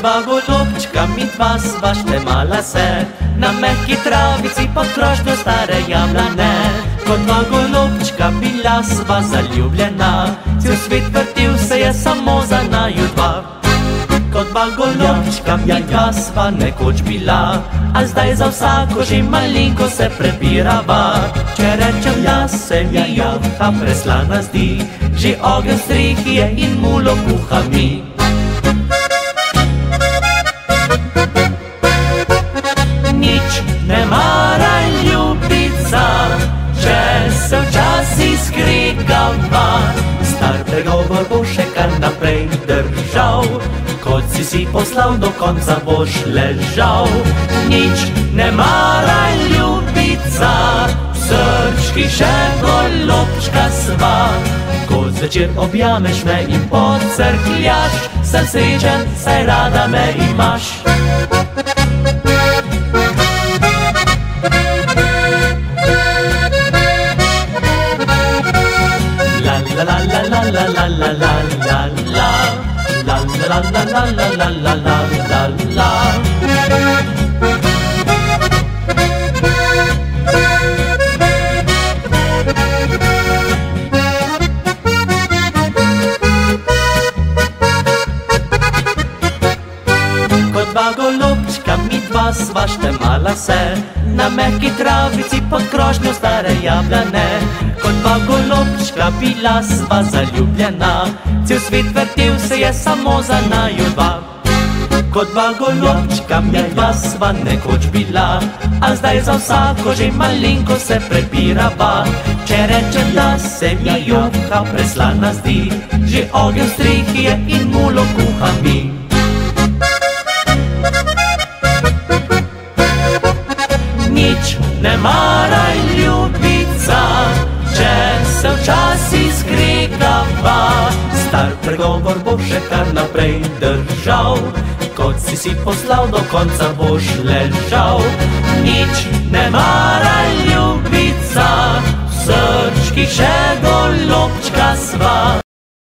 dva golobčka, midva sva štemala se na mehki travici pod krošnjo stare jablane. Kot dva golobčka bila sva zaljubljena, cel svet vrtil se je samo za naju dva. Kot dva golobčka, midva sva nekoč bila, a zdaj za vsako že malinko se prepirava. Če rečem, da se mi juha preslana zdi, že ogenj v strehi je in mulo kuha mi. Nič ne mara ljubica, če se včasih skregava, star pregovor bo še kar naprej držal, kot si poslal, do konca boš ležal. Nič ne mara ljubica, v srčki še golobčka sva, ko zvečer objameš me in pocrkljaš, sem srečen, saj rada me imaš. La la la la la la la la la la la. La la la la la la la la la la. Kot dva golobčka, midva sva štemala se na mehki travici pod krošnjo stare jablane. Kot dva golobčka, bila sva zaljubljena, cel svet vrtel se je samo za naju dva. Kot dva golobčka, midva sva nekoč bila, a zdaj za vsako že malinko se prepirava. Če rečem, da se mi juha preslana zdi, že ogenj v strehi je in mulo kuha mi. Nič ne mara ljubica, če se včasih skregava, star pregovor bo še kar naprej držal, kot si poslal, do konca boš ležal. Nič ne mara ljubica, v srčki še golobčka sva,